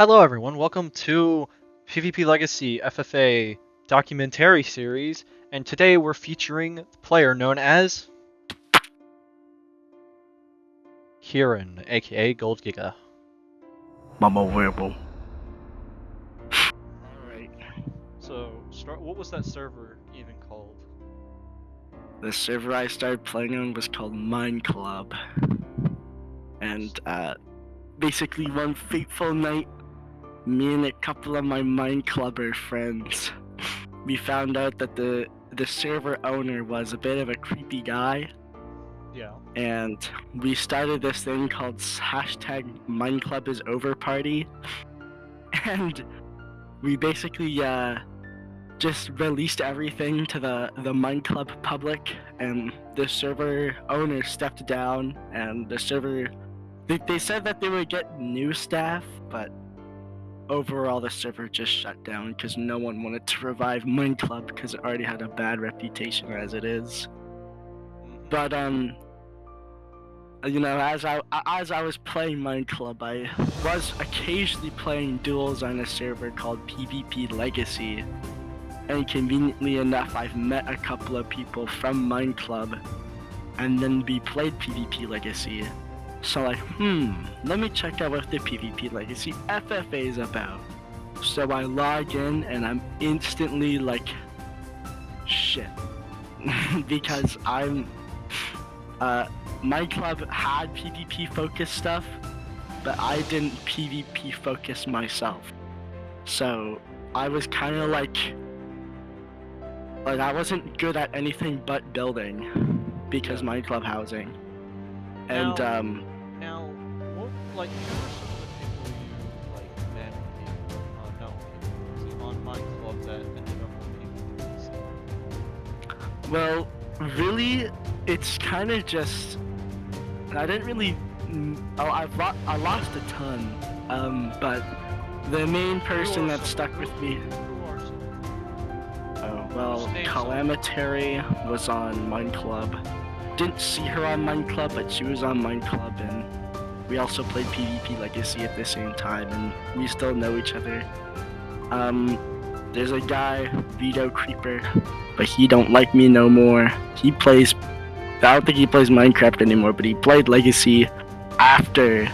Hello everyone, welcome to PvP Legacy FFA documentary series, and today we're featuring a player known as Kieran, aka Goldgiga. Mama Werewolf. Alright. So, what was that server even called? The server I started playing on was called Mine Club. And basically one fateful night, me and a couple of my Mine Clubber friends, we found out that the server owner was a bit of a creepy guy. Yeah. And we started this thing called #MineClubIsOverParty. And we basically just released everything to the Mine Club public, and the server owner stepped down, and the server, they said that they would get new staff, but overall the server just shut down because no one wanted to revive Mine Club because it already had a bad reputation as it is. But you know, as I was playing Mine Club, I was occasionally playing duels on a server called PvP Legacy. And conveniently enough, I've met a couple of people from Mine Club, and then we played PvP Legacy. So like, let me check out what the PvP Legacy FFA is about. So I log in, and I'm instantly like, shit. Because Mine Club had PvP focused stuff, but I didn't PvP focus myself. So I was kind of like I wasn't good at anything but building because Mine Club housing. And now, what, like, who are some of the people you like met on Mine Club that ended up with PvP? well, really, it's kind of just I didn't really. I lost a ton, but the main person that stuck with me. Well, Calamitary was on Mine Club. Didn't see her on Mine Club, but she was on Mine Club, and we also played PvP Legacy at the same time, and we still know each other. There's a guy, Vito Creeper, but he don't like me no more. I don't think he plays Minecraft anymore, but he played Legacy after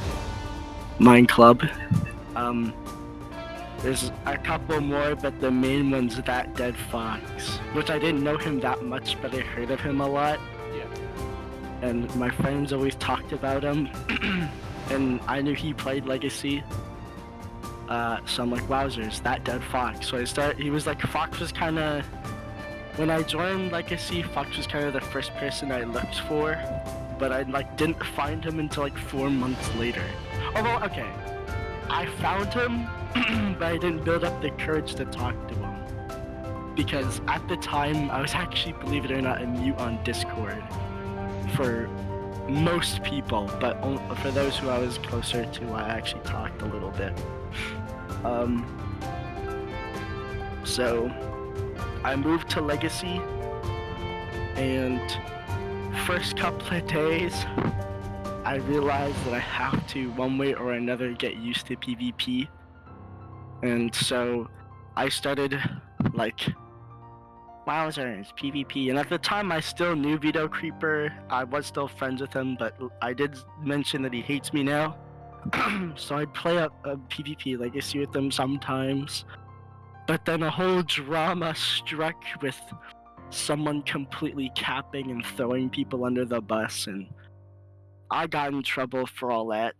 Mine Club. There's a couple more, but the main one's That Dead Fox, which I didn't know him that much, but I heard of him a lot. Yeah. And my friends always talked about him, and I knew he played Legacy. So I'm like, wowzers, That Dead Fox. So he was like, Fox was kind of, when I joined Legacy, Fox was kind of the first person I looked for, but I didn't find him until 4 months later. Although, okay, I found him, but I didn't build up the courage to talk to him. Because at the time, I was actually, believe it or not, a mute on Discord for most people, but for those who I was closer to, I actually talked a little bit. So I moved to Legacy, and first couple of days, I realized that I have to, one way or another, get used to PvP. And so I started wowzers, PvP. And at the time, I still knew Vito Creeper. I was still friends with him, but I did mention that he hates me now. So I'd play a PvP Legacy with him sometimes. But then a whole drama struck with someone completely capping and throwing people under the bus, and I got in trouble for all that.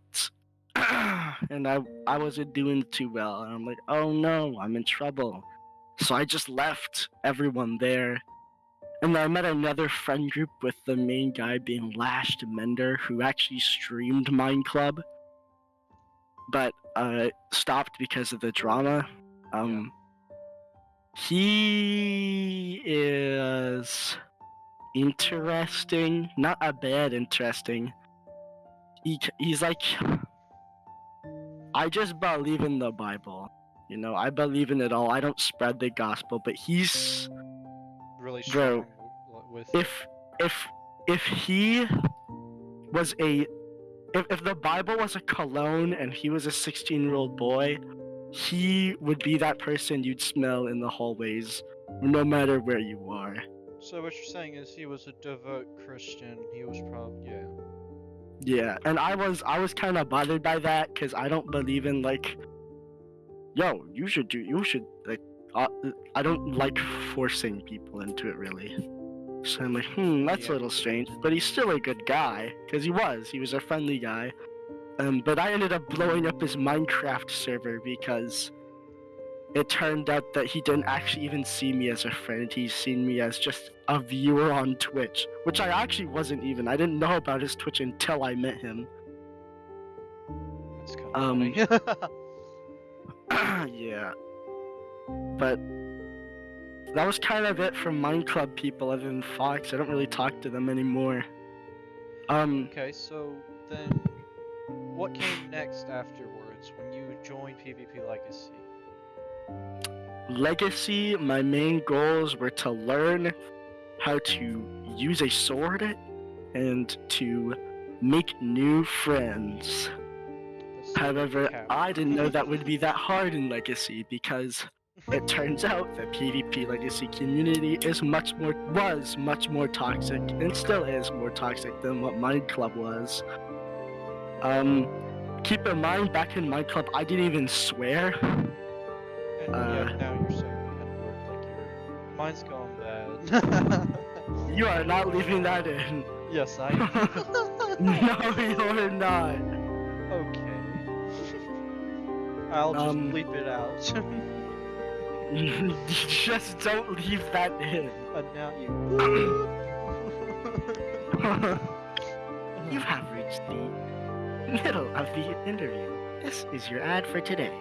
And I wasn't doing too well, and I'm like, oh no, I'm in trouble. So I just left everyone there, and I met another friend group with the main guy being Lashed Mender, who actually streamed Mine Club, but stopped because of the drama. He is interesting, not a bad interesting. He's like, I just believe in the Bible. You know, I believe in it all. I don't spread the gospel, but he's really strong with. If he was a if the Bible was a cologne and he was a 16-year-old boy, he would be that person you'd smell in the hallways, no matter where you are. So what you're saying is he was a devout Christian. He was probably Yeah, and I was kind of bothered by that because I don't believe in like, yo, you should like, I don't like forcing people into it really. So I'm like, that's Yeah. a little strange. But he's still a good guy because he was a friendly guy. But I ended up blowing up his Minecraft server because it turned out that he didn't actually even see me as a friend. He's seen me as just a viewer on Twitch, which I actually wasn't even. I didn't know about his Twitch until I met him. That's kind of funny. Yeah. But that was kind of it from Mind Club people other than Fox. I don't really talk to them anymore. Okay, so then what came next afterwards when you joined PvP Legacy? Legacy, my main goals were to learn how to use a sword and to make new friends. However, I didn't know that would be that hard in Legacy because it turns out the PvP Legacy community was much more toxic and still is more toxic than what Mind Club was. Keep in mind, back in Mind Club, I didn't even swear. And yet now you're saying the N-word, like your mind's gone bad. You are not leaving that in. Yes, I am. No, you're not. Okay. I'll just bleep it out. Just don't leave that in. And now you. You have reached the middle of the interview. This is your ad for today.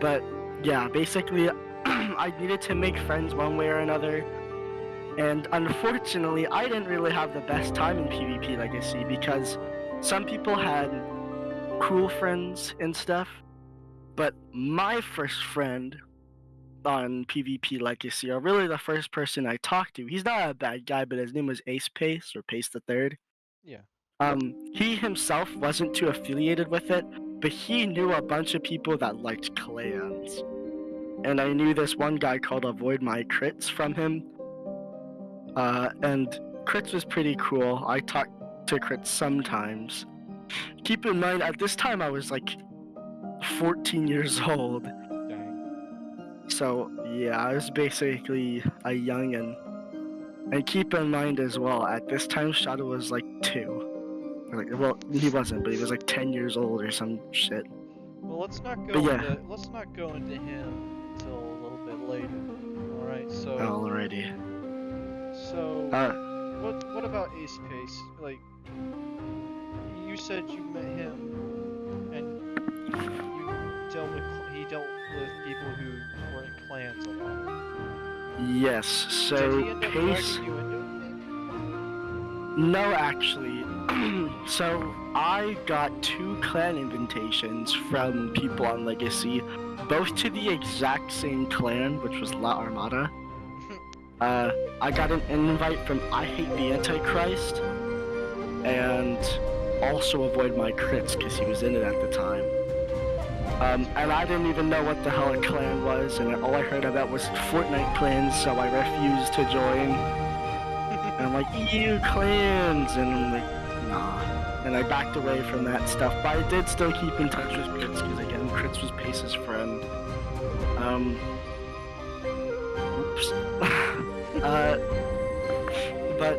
But yeah, basically, I needed to make friends one way or another. And unfortunately, I didn't really have the best time in PvP Legacy because some people had cool friends and stuff. But my first friend on PvP Legacy, or really the first person I talked to, he's not a bad guy, but his name was Ace Pace, or Pace the Third. Yeah. He himself wasn't too affiliated with it, but he knew a bunch of people that liked clans. And I knew this one guy called Avoid My Crits from him. And Crits was pretty cool. I talked to Crits sometimes. Keep in mind, at this time I was like 14 years old. Dang. So yeah, I was basically a youngin'. And keep in mind as well, at this time Shadow was like 2. Well, he wasn't, but he was like 10 years old or some shit. Well, let's not go into him until a little bit later. All right. So. Alrighty. So. What about Ace Pace? Like, you said you met him, and he dealt with people who were in clans a lot. Yes. So Did he end up Pace. dragging you into it? No, actually. So I got 2 clan invitations from people on Legacy, both to the exact same clan, which was La Armada. I got an invite from I Hate the Antichrist, and also Avoid My Crits, because he was in it at the time. And I didn't even know what the hell a clan was, and all I heard about was Fortnite clans, so I refused to join. And I'm like, ew, clans! And I'm like, nah. And I backed away from that stuff, but I did still keep in touch with Crits, because again, Crits was Pace's friend. Oops. But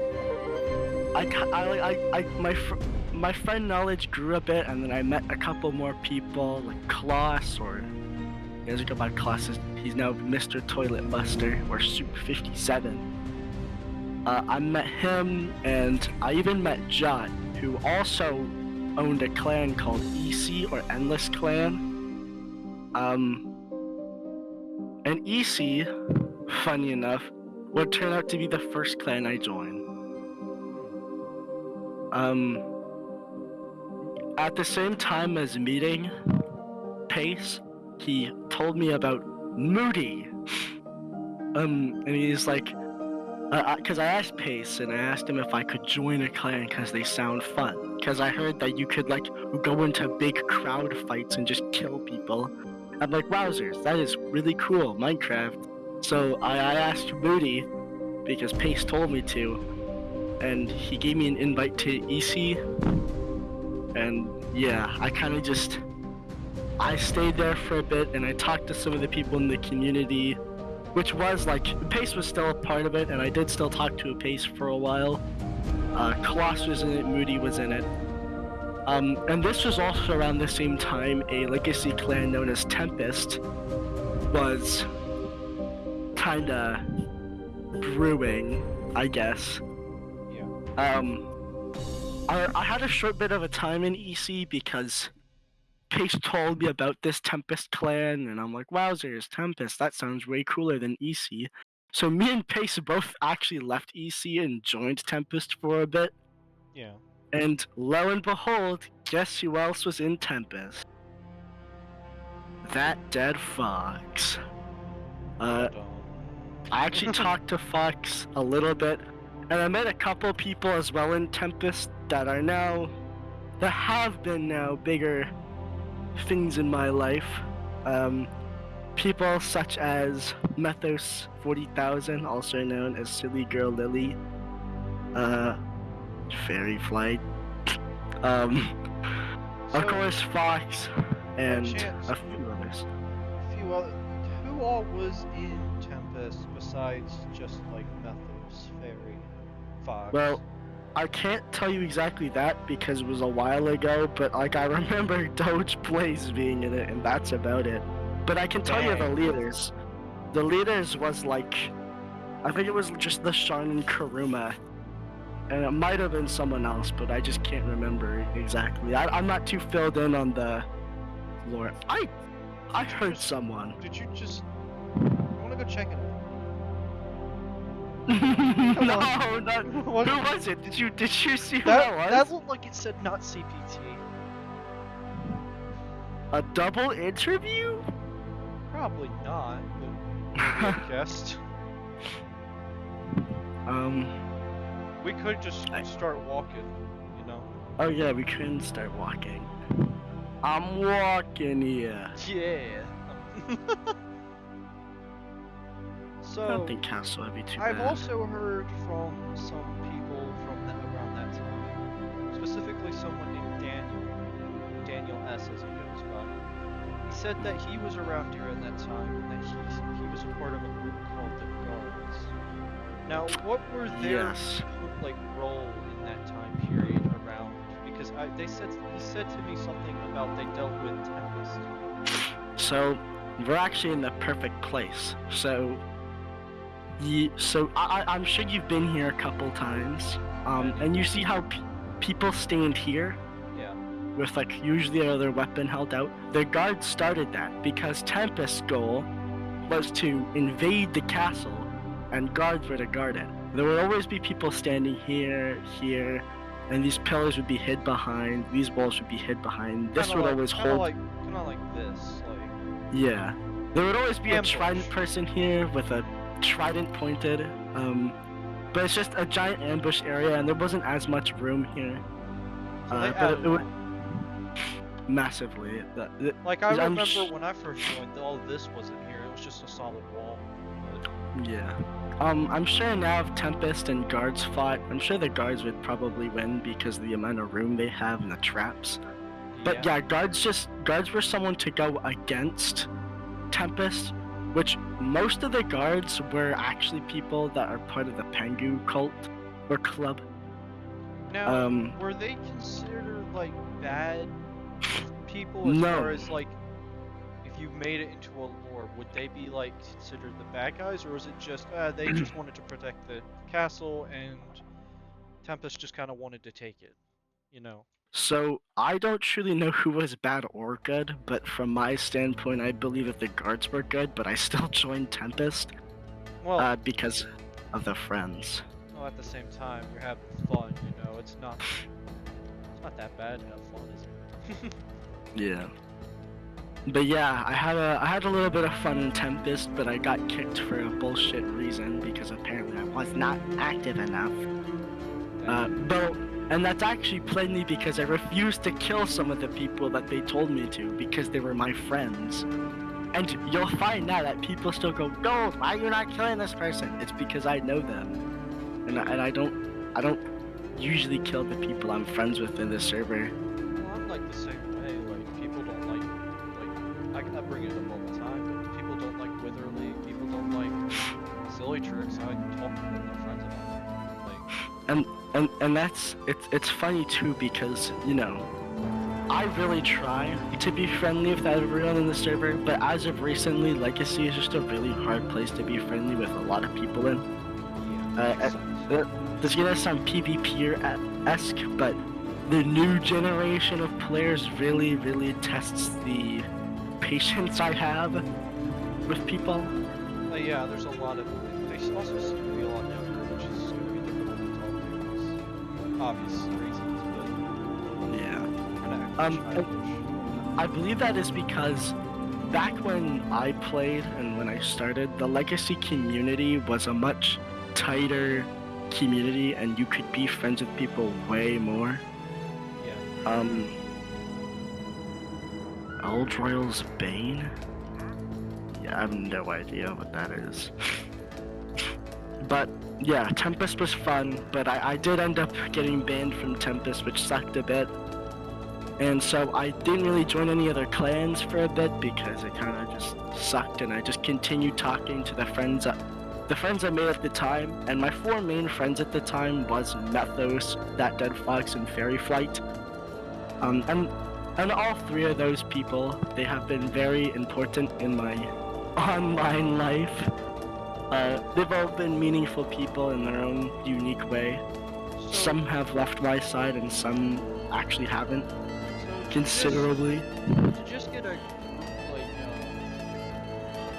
my friend knowledge grew a bit, and then I met a couple more people, like Kloss, or he doesn't go by Kloss, he's now Mr. Toilet Buster, or Soup 57. I met him, and I even met Jot, who also owned a clan called EC, or Endless Clan. And EC, funny enough, would turn out to be the first clan I joined. At the same time as meeting Pace, he told me about Moody. And he's like, Because I asked Pace and I asked him if I could join a clan because they sound fun. Because I heard that you could like go into big crowd fights and just kill people. I'm like, wowzers, that is really cool, Minecraft. So I asked Moody because Pace told me to, and he gave me an invite to EC. And yeah, I stayed there for a bit and I talked to some of the people in the community. Which was like, Pace was still a part of it, and I did still talk to Pace for a while. Kloss was in it, Moody was in it. And this was also around the same time a Legacy clan known as Tempest was kinda brewing, I guess. Yeah. I had a short bit of a time in EC because Pace told me about this Tempest clan, and I'm like, wowzers, Tempest, that sounds way cooler than EC. So me and Pace both actually left EC and joined Tempest for a bit. Yeah. And lo and behold, guess who else was in Tempest? That dead Fox. I actually talked to Fox a little bit, and I met a couple people as well in Tempest that have been now bigger things in my life. People such as Methos 40,000, also known as Silly Girl Lily, Fairy Flight, of course Fox, and a few others. Who all was in Tempest besides just like Methos, Fairy, Fox? Well, I can't tell you exactly that because it was a while ago, but like I remember Doge Blaze being in it, and that's about it. But I can tell you the leaders. The leaders was like, I think it was just the Sharn and Karuma, and it might have been someone else, but I just can't remember exactly. I'm not too filled in on the lore. I heard someone. Did you just? I want to go check it out. No, not. Who was it? Did you see who that was? That looked like it said not CPT. A double interview? Probably not, but maybe I guessed. We could just start walking, you know. Oh yeah, we can start walking. I'm walking here. Yeah. So, I don't think Castle would be too I've bad. also heard from some people from around that time, specifically someone named Daniel S as he goes by. He said that he was around during that time and that he was a part of a group called the Guards. Now, what were their like role in that time period around? Because he said to me something about they dealt with Tempest. So we're actually in the perfect place. So I'm sure you've been here a couple times, and you see how people stand here, with like usually their weapon held out. The guards started that because Tempest's goal was to invade the castle, and guards were to guard it. There would always be people standing here, and these pillars would be hid behind. These walls would be hid behind. This would always hold. Kind of like this, like. Yeah, there would always be a trident person here with a trident pointed, but it's just a giant ambush area, and there wasn't as much room here. But it would massively. Like I remember when I first joined, all this wasn't here. It was just a solid wall. But... Yeah. I'm sure now if Tempest and guards fought, I'm sure the guards would probably win because of the amount of room they have and the traps. But yeah, guards were someone to go against Tempest, which most of the guards were actually people that are part of the Pengu cult or club. Now, were they considered like bad people as far as like if you made it into a lore, would they be like considered the bad guys, or was it just they just wanted to protect the castle and Tempest just kind of wanted to take it, you know? So I don't truly know who was bad or good, but from my standpoint, I believe that the guards were good, but I still joined Tempest, because of the friends. Well, at the same time, you're having fun, you know. It's not that bad to have fun, is it? Yeah. But yeah, I had a little bit of fun in Tempest, but I got kicked for a bullshit reason because apparently I was not active enough. Though, and that's actually plainly because I refused to kill some of the people that they told me to because they were my friends. And you'll find now that people still go, Gold, why are you not killing this person? It's because I know them, and I don't usually kill the people I'm friends with in this server. Well, I'm like the same way. Like people don't like I bring it up all the time. But people don't like Wither League. People don't like silly tricks. I talk to their friends about it. Like, And that's it's funny too because you know I really try to be friendly with everyone in the server, but as of recently, Legacy is just a really hard place to be friendly with a lot of people in. This is gonna sound PvP-esque, but the new generation of players really tests the patience I have with people. yeah, there's a lot of. They also seem to be a lot younger, which is going to be difficult to talk to for obvious reasons. But Yeah. I believe that is because back when I played and when I started, the Legacy community was a much tighter community, and you could be friends with people way more. Yeah. Old Royal's Bane? Yeah, I have no idea what that is. But yeah, Tempest was fun, but I did end up getting banned from Tempest, which sucked a bit. And so I didn't really join any other clans for a bit because it kind of just sucked, and I just continued talking to the friends I made at the time. And my 4 main friends at the time was Methos, That Dead Fox, and Fairy Flight. And all 3 of those people, they have been very important in my online life. They've all been meaningful people in their own unique way. Some have left my side and some actually haven't. Considerably. To just get a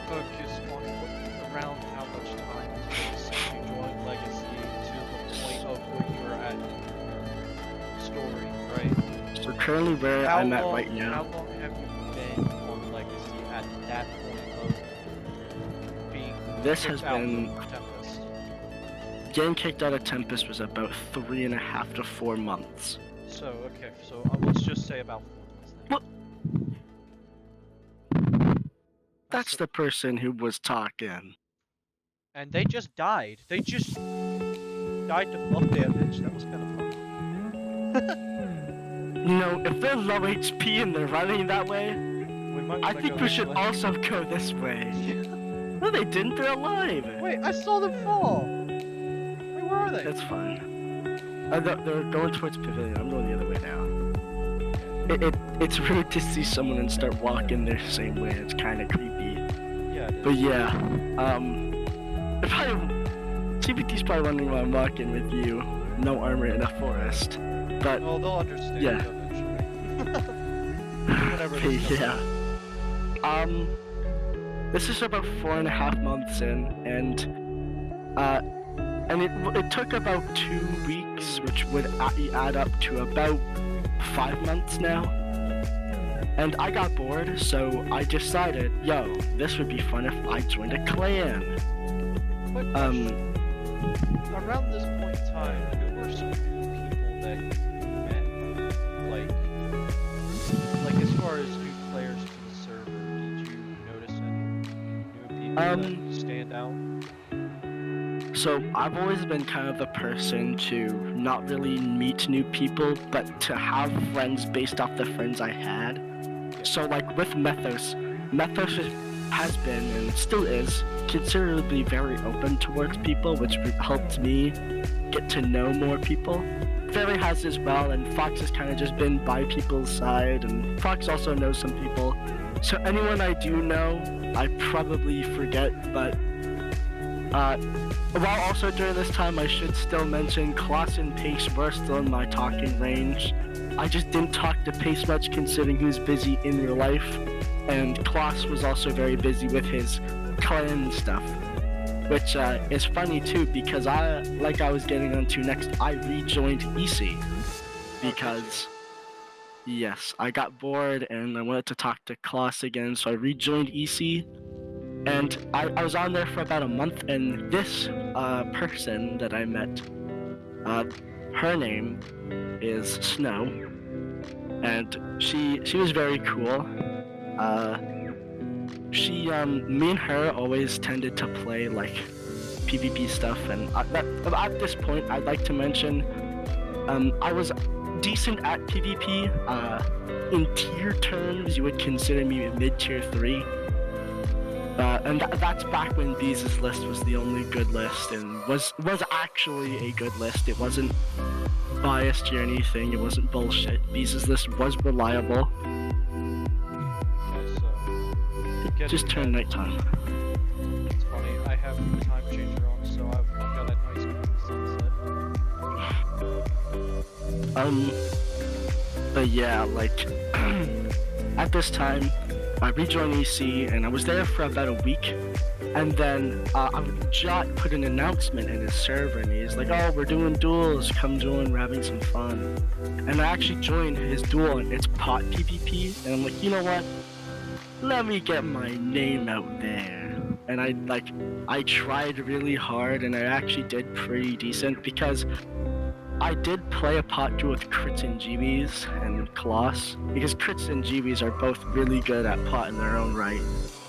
focus on around how much time it took since you joined Legacy to the point of where you're at in your story, right? So currently where I'm at right now. How long have you been on Legacy at that point of being This has kicked out been of Tempest? Getting kicked out of Tempest was about 3.5 to 4 months. So okay, so let's just say about 4 months then. What? That's the person who was talking. And they just died. They just died to buff damage. That was kind of fun. You know, if they're low HP and they're running that way, I think we should also go this way. No, they didn't. They're alive. Wait, I saw them fall. Wait, where are they? That's fine. They're going towards Pavilion. I'm going the other way now. It's rude to see someone and start walking the same way. It's kind of creepy. Yeah. But yeah, CBT's probably wondering why I'm walking with you, no armor in a forest. But well, they'll understand yeah. eventually. Whatever. Okay, yeah. This is about 4.5 months in, and it took about 2 weeks, which would add up to about 5 months now. And I got bored, so I decided, yo, this would be fun if I joined a clan. Around this point in time, who were some new people that you met? Like as far as new players to the server, did you notice any new people that stand out? So I've always been kind of the person to not really meet new people, but to have friends based off the friends I had. So like with Methos has been and still is considerably very open towards people, which helped me get to know more people. Fairy has as well, and Fox has kind of just been by people's side, and Fox also knows some people. So anyone I do know, I probably forget, but while also during this time, I should still mention Kloss and Pace were still in my talking range. I just didn't talk to Pace much considering he was busy in real life, and Kloss was also very busy with his clan stuff, which is funny too because I was getting onto next, I rejoined EC because Yes, I got bored and I wanted to talk to Kloss again, so I rejoined EC. And I was on there for about a month, and this person that I met, her name is Snow, and she was very cool. Me and her always tended to play like PvP stuff, and at this point, I'd like to mention, I was decent at PvP. In tier terms, you would consider me mid-tier 3. And that's back when Bees' list was the only good list, and was actually a good list. It wasn't biased or anything. It wasn't bullshit. Bees' list was reliable. Okay, so It just turned nighttime. it's funny. I have the time changer on, so I've got a nice sunset. But yeah, like at this time, I rejoined EC, and I was there for about a week, and then Jot put an announcement in his server, and he's like, "Oh, we're doing duels. Come join. We're having some fun." And I actually joined his duel, and it's pot PvP, and I'm like, you know what? Let me get my name out there. And I tried really hard, and I actually did pretty decent because I did play a pot duel with Crits and GBs and Kloss, because Crits and GBs are both really good at pot in their own right.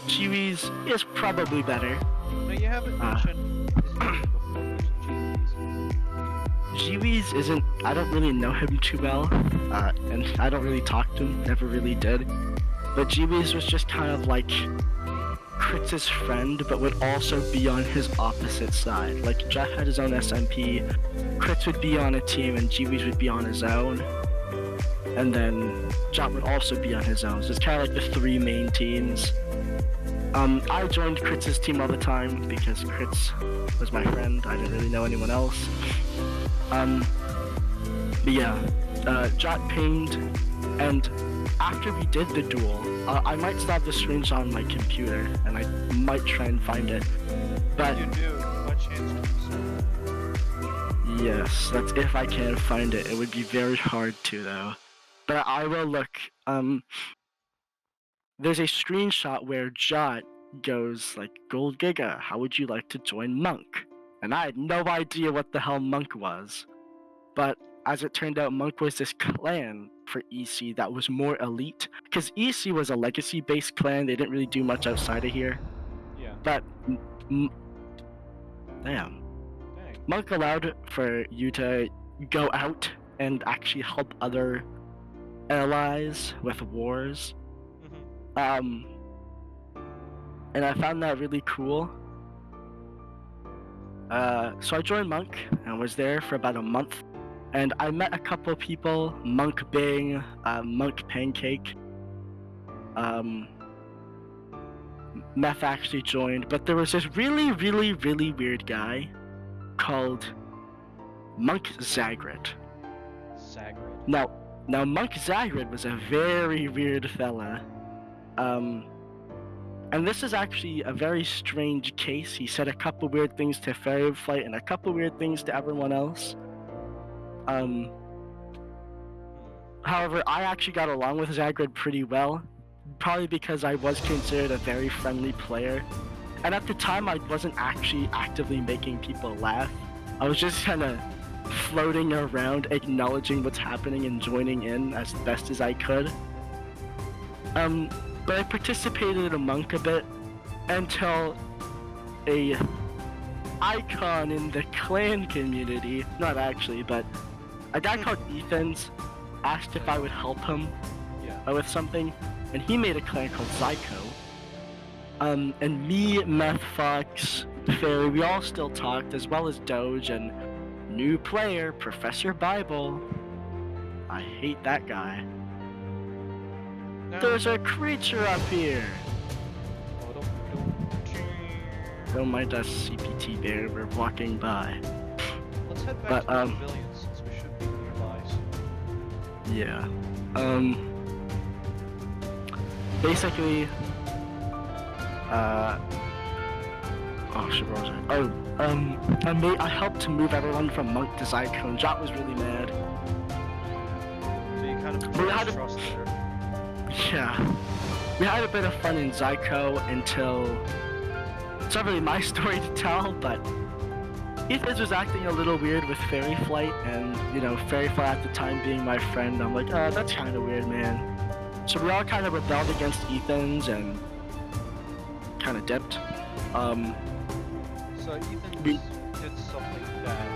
GBs is probably better. No, you haven't mentioned his name before. GBs isn't, I don't really know him too well, and I don't really talk to him, never really did. But GBs was just kind of like Crits' friend, but would also be on his opposite side. Like, Jeff had his own SMP, Crits would be on a team, and GBs would be on his own. And then Jot would also be on his own. So it's kind of like the 3 main teams. I joined Crits' team all the time because Crits was my friend. I didn't really know anyone else. But yeah, Jot pinged, and after we did the duel, I might still have the screenshot on my computer, and I might try and find it. But You do. What chance do you yes, that's if I can find it. It would be very hard to, though. But I will look. There's a screenshot where Jot goes like, "Goldgiga, how would you like to join Monk?" And I had no idea what the hell Monk was. But as it turned out, Monk was this clan for EC that was more elite. Because EC was a legacy-based clan, they didn't really do much outside of here. Yeah. But, damn. Dang. Monk allowed for you to go out and actually help other allies with wars. Mm-hmm. And I found that really cool. So I joined Monk and was there for about a month. And I met a couple people, Monk Bing, Monk Pancake. Meth actually joined, but there was this really weird guy called Monk Zagrid. Zagrid. Now Monk Zagrid was a very weird fella. And this is actually a very strange case. He said a couple weird things to Fairy Flight and a couple weird things to everyone else. However, I actually got along with Zagrid pretty well, probably because I was considered a very friendly player. And at the time, I wasn't actually actively making people laugh. I was just kind of floating around, acknowledging what's happening and joining in as best as I could. But I participated in Monk a bit until a icon in the clan community, not actually, but a guy called Ethan's asked if I would help him with something, and he made a clan called Ziko. And me, Meth Fox, Fairy, we all still talked, as well as Doge and new player, Professor Bible. I hate that guy. No. There's a creature up here! Don't mind us, CPT Bear, we're walking by. Let's head back But, to the pavilion since we should be nearby soon. Yeah. Basically, oh shit, where was I? I helped to move everyone from Monk to Ziko, and Jot was really mad. So you kind kind of We had builds trust there. Yeah. We had a bit of fun in Ziko until it's not really my story to tell, but Ethan was acting a little weird with Fairy Flight, and Fairy Flight at the time being my friend, I'm like, oh, that's kind of weird, man. So we all kind of rebelled against Ethan's and kind of dipped. So Ethan did something bad.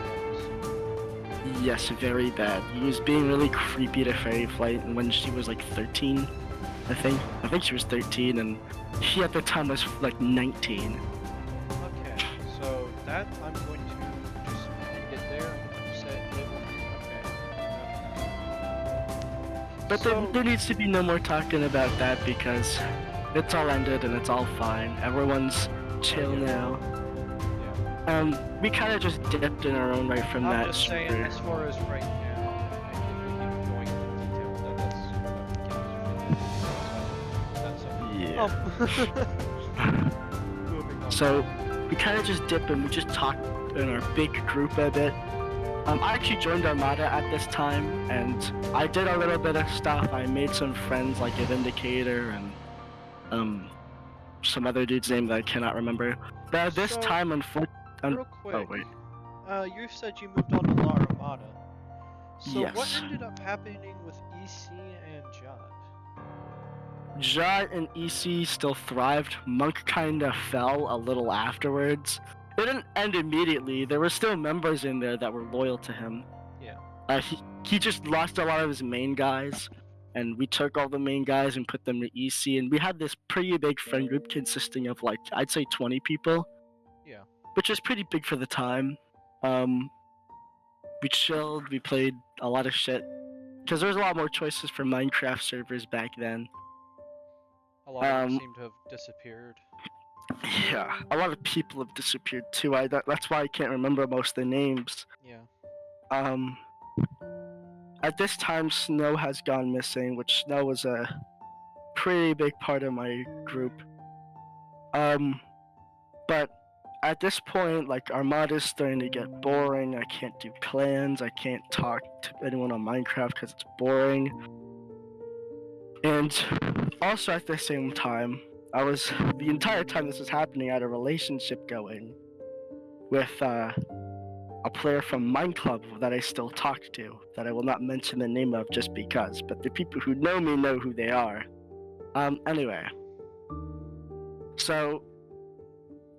Yes, very bad. He was being really creepy to Fairy Flight, and when she was like 13, I think she was 13, and he at the time was like 19. Okay, so that I'm going to just end it there. Say it. Okay. But there needs to be no more talking about that because it's all ended and it's all fine. Everyone's chill now. We kind of just dipped in our own right from that. I'm just saying, as far as right now, I can keep going into detail, but that's moving on. So we kind of just dip and we just talk in our big group a bit. I actually joined Armada at this time, and I did a little bit of stuff. I made some friends like a Vindicator and some other dude's name that I cannot remember. But at this time, unfortunately. Real quick, oh wait. You said you moved on to La Armada. So yes. What ended up happening with EC and Jot? Jot and EC still thrived. Monk kinda fell a little afterwards. It didn't end immediately. There were still members in there that were loyal to him. Yeah. He just lost a lot of his main guys, and we took all the main guys and put them to EC, and we had this pretty big friend group consisting of like, I'd say 20 people. Yeah. Which is pretty big for the time. We chilled, we played a lot of shit. Because there was a lot more choices for Minecraft servers back then. A lot of them seem to have disappeared. Yeah, a lot of people have disappeared too. That's why I can't remember most of the names. Yeah. At this time, Snow has gone missing, which Snow was a pretty big part of my group. But at this point, like, Armada's starting to get boring. I can't do clans. I can't talk to anyone on Minecraft because it's boring. And also at the same time, the entire time this was happening, I had a relationship going with a player from Mine Club that I still talk to, that I will not mention the name of just because, but the people who know me know who they are. Anyway. So,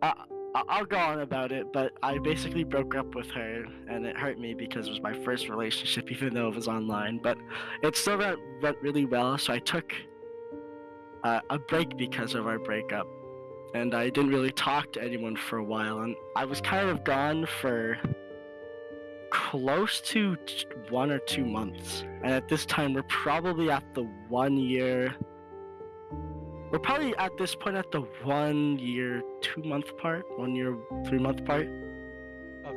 I'll go on about it, but I basically broke up with her, and it hurt me because it was my first relationship, even though it was online, but it still went really well, so I took a break because of our breakup, and I didn't really talk to anyone for a while, and I was kind of gone for close to 1 or 2 months, and at this time we're probably at the 1 year. We're probably at this point at the 1 year 2 month part, 1 year 3 month part.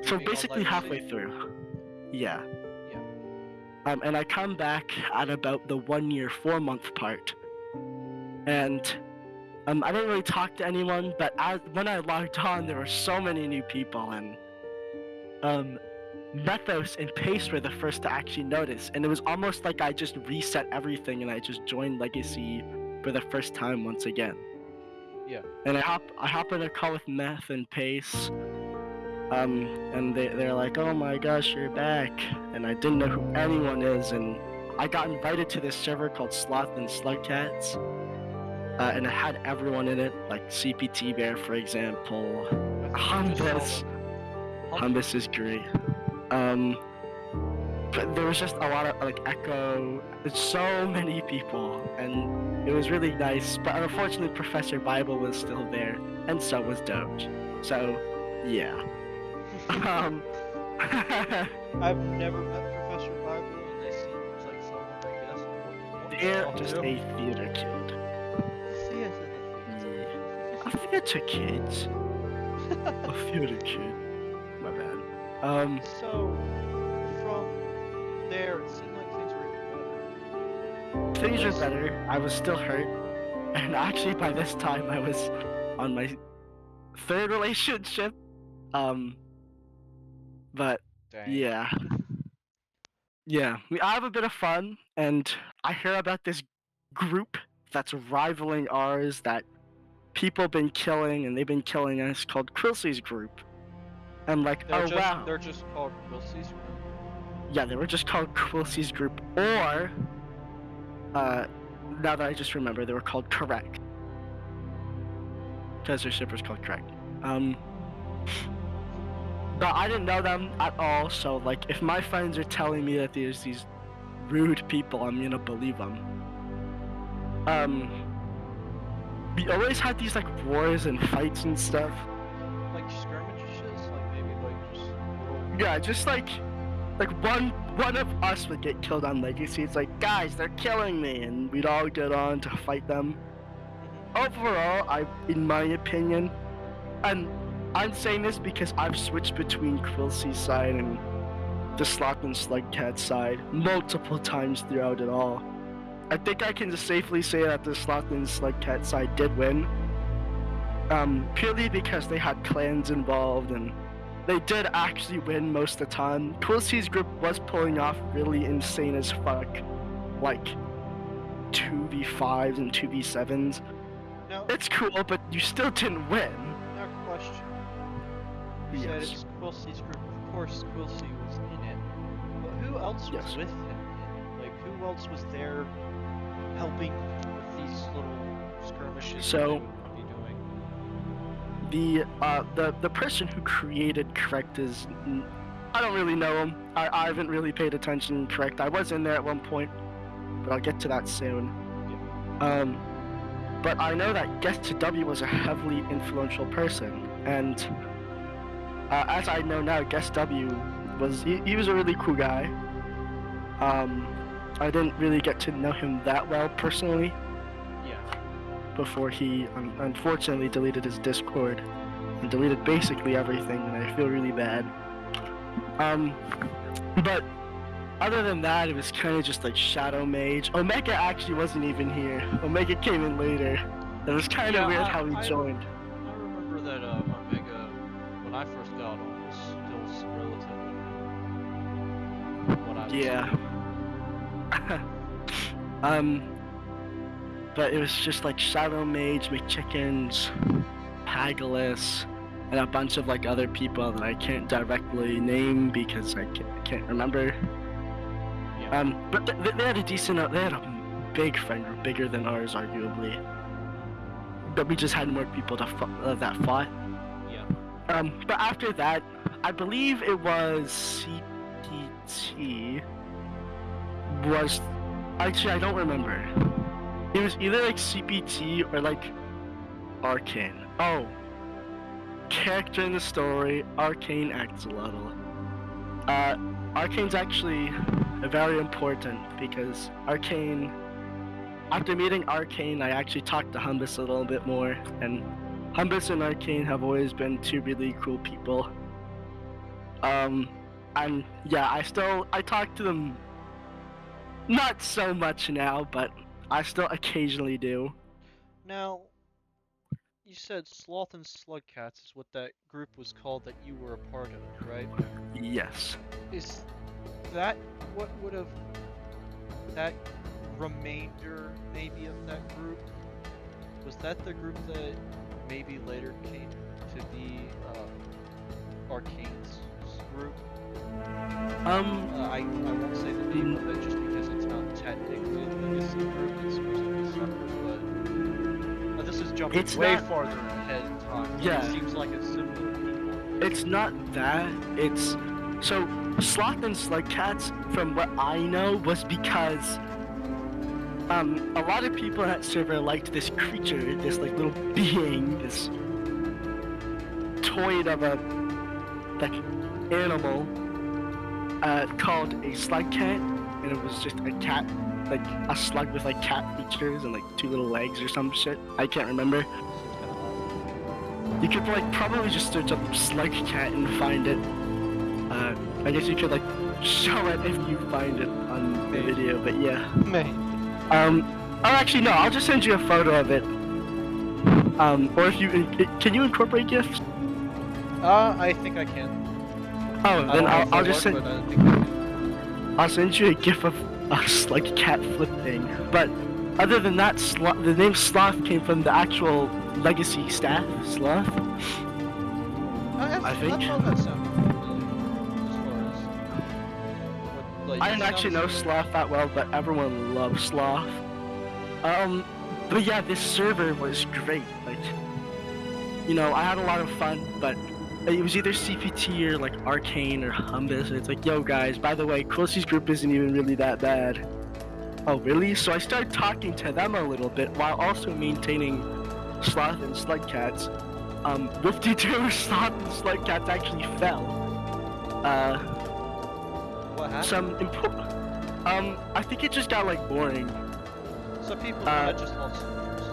So basically halfway through. Yeah. And I come back at about the 1 year 4 month part. And I didn't really talk to anyone, but when I logged on, there were so many new people, and Methos and Pace were the first to actually notice, and it was almost like I just reset everything and I just joined Legacy for the first time once again. Yeah. And I hop in a call with Meth and Pace, and they're like, oh my gosh, you're back, and I didn't know who anyone is, and I got invited to this server called Sloth and Slug Cats, and it had everyone in it, like CPT Bear, for example, Humbus is great. But there was just a lot of, like, Echo, there's so many people, and it was really nice, but unfortunately Professor Bible was still there, and so was Doge, so, yeah. I've never met Professor Bible, and they seem like someone, I guess. They're just a theater kid. A theater kid? A theater kid. My bad. So, from there, it seemed like things were better. Things were better. I was still hurt. And actually, by this time, I was on my 3rd relationship. But, Dang. yeah. Yeah, I have a bit of fun, and I hear about this group that's rivaling ours that people been killing, and they've been killing us, called Quilcy's group. I'm like, oh wow. They're just called Quilcy's group. Yeah, they were just called Quilcy's group, or now that I just remember, they were called Correct, because their shipper's called Correct. But I didn't know them at all, so like, if my friends are telling me that there's these rude people, I'm gonna believe them. We always had these like wars and fights and stuff. Like skirmishes, like maybe like just little. Yeah, just like one of us would get killed on Legacy. It's like, guys, they're killing me, and we'd all get on to fight them. Overall, in my opinion, and I'm saying this because I've switched between Quilcy's side and the Sloth and Slug Cat side multiple times throughout it all. I think I can just safely say that the Sloth and Slug Cat side did win. Purely because they had clans involved, and they did actually win most of the time. Quilcy's group was pulling off really insane as fuck, like 2v5s and 2v7s. Now, It's cool, but you still didn't win. now question. You said it's Quilcy's group. Of course, Quilcy was in it. But who else was Yes. with him? Like, who else was there helping with these little skirmishes So- that they would be doing? The person who created Correct is, I don't really know him. I haven't really paid attention to Correct. I was in there at one point, but I'll get to that soon. But I know that Guest W was a heavily influential person, and as I know now, Guest W he was a really cool guy. I didn't really get to know him that well personally Yeah. before he unfortunately deleted his Discord and deleted basically everything, and I feel really bad. But other than that, it was kind of just like Shadow Mage. Omega actually wasn't even here. Omega came in later. It was kind of Yeah, weird how he joined. I remember that Omega, when I first got on, was still relatively new. From what I was Yeah. But it was just like Shadow Mage, McChickens, Hagalus, and a bunch of like other people that I can't directly name because I can't remember. Yeah. But they had a they had a big friend group, bigger than ours arguably. But we just had more people that fought. Yeah. But after that, I believe it was CPT was, actually I don't remember. It was either like CPT or like Arcane. Oh, character in the story, Arcane Axolotl. Arcane's actually very important because Arcane, after meeting Arcane, I actually talked to Humbus a little bit more, and Humbus and Arcane have always been two really cool people. And yeah, I talk to them not so much now, but I still occasionally do. Now, you said Sloth and Slug Cats is what that group was called that you were a part of, right? Yes. Is that what would have that remainder maybe of that group? Was that the group that maybe later came to be Arcane's group? I won't say the name of it just because it's not technically a Legacy group, it's supposed to be separate, but this is jumping It's way not- farther ahead in time. Yeah. It seems like it's similar people. It's not that, it's... So, Sloth and Slug Cats, from what I know, was because a lot of people at server liked this creature, this like little being, this toy of a like animal called a slug cat, and it was just a cat, like a slug with like cat features and like two little legs or some shit. I can't remember. You could like probably just search up slug cat and find it. I guess you could like show it if you find it on the video, but yeah. Maybe. Oh, actually no, I'll just send you a photo of it. Or if you can you incorporate GIFs? I think I can. Oh, then I'll just send. But I think I can. I'll send you a gif of us like cat flipping. But other than that, the name Sloth came from the actual Legacy staff, Sloth. I think. I thought that sounded familiar, as far as what, I it didn't actually know sounds- Sloth that well, but everyone loves Sloth. But yeah, this server was great. Like, you know, I had a lot of fun, but it was either CPT or like Arcane or Humbus. And it's like, yo guys, by the way, Quilly's group isn't even really that bad. Oh really? So I started talking to them a little bit while also maintaining Sloth and Slug Cats. 52 Sloth and Slug Cats actually fell. What happened? Some important. I think it just got like boring. So people had just lost interest.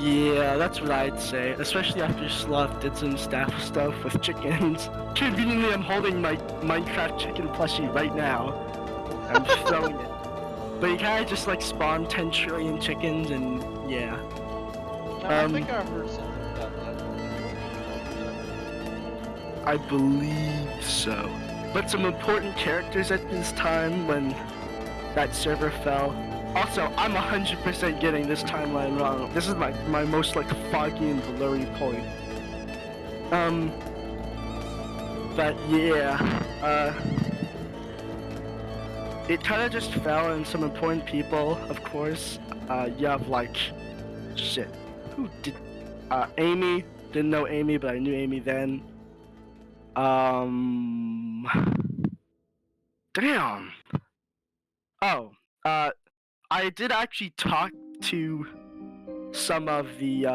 Yeah, that's what I'd say. Especially after Sloth did some staff stuff with chickens. Conveniently, I'm holding my Minecraft chicken plushie right now. I'm throwing it. But you kind of just like spawn 10 trillion chickens and yeah. I think I heard something about that. I believe so. But some important characters at this time when that server fell. Also, I'm 100% getting this timeline wrong. This is my most like foggy and blurry point. But yeah, it kind of just fell on some important people, of course. You have like, shit, who did, Amy, didn't know Amy, but I knew Amy then. Damn. Oh, I did actually talk to some of the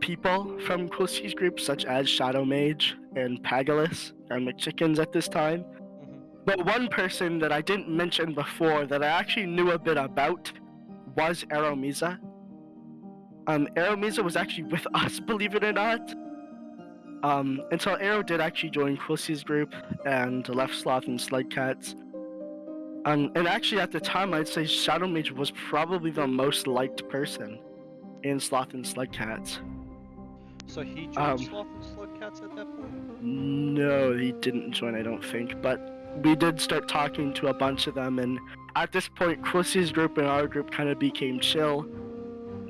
people from Quilly's group, such as Shadow Mage and Pagalis and McChickens at this time. But one person that I didn't mention before that I actually knew a bit about was Aromiza. Aromiza was actually with us, believe it or not. Until Arrow did actually join Quilly's group and left Sloth and Slug Cats. And actually at the time I'd say Shadow Mage was probably the most liked person in Sloth and Slug Cats. So he joined Sloth and Slug Cats at that point? No, he didn't join, I don't think, but we did start talking to a bunch of them, and at this point Quilly's group and our group kind of became chill.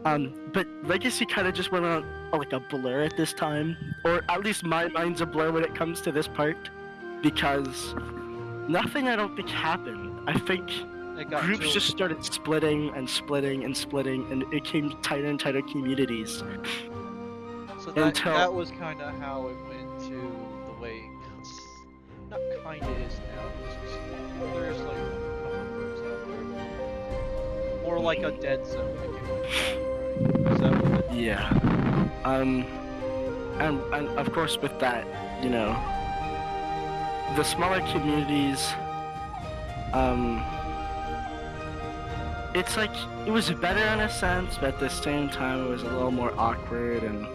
But Legacy kind of just went on like a blur at this time, or at least my mind's a blur when it comes to this part, because nothing I don't think happened. I think groups just started splitting and splitting and splitting, and it came tighter and tighter communities. So that was kind of how it went to the way it's not kind of is now. There's like a couple groups out there. More like a dead zone, like it went down, right? Is that what it is? Yeah. And of course with that, you know, the smaller communities, it's like, it was better in a sense, but at the same time it was a little more awkward, and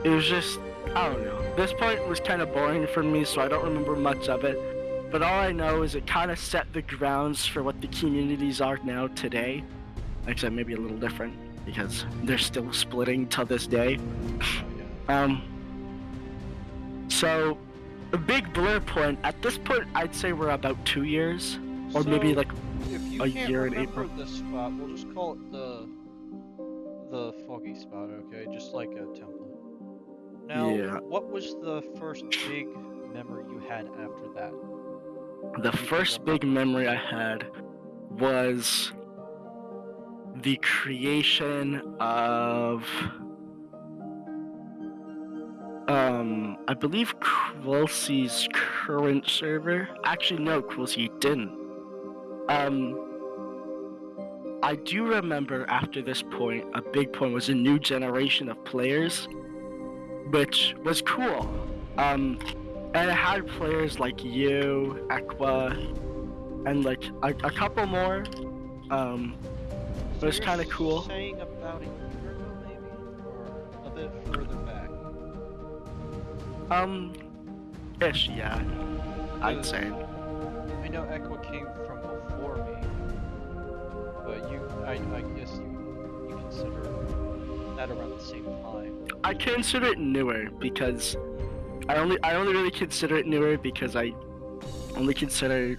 it was just, I don't know. This point was kind of boring for me, so I don't remember much of it. But all I know is it kind of set the grounds for what the communities are now today. Except maybe a little different, because they're still splitting till this day. So, a big blur point, at this point I'd say we're about 2 years, or So, maybe like if you a can't year and remember April. this spot, we'll just call it the foggy spot, okay? Just like a template. Now, Yeah. what was the first big memory you had after that? The first big memory I had was the creation of I believe Quilly's current server. Actually no, Quilly didn't. I do remember after this point, a big point was a new generation of players, which was cool. And it had players like you, Aqua, and like a couple more. It was kind of cool. Saying about a year ago, maybe, or a bit further back. Ish, yeah. I'd say. I know Aqua came from before me, but I guess you consider that around the same time. I consider it newer because I only really consider it newer because I only consider you're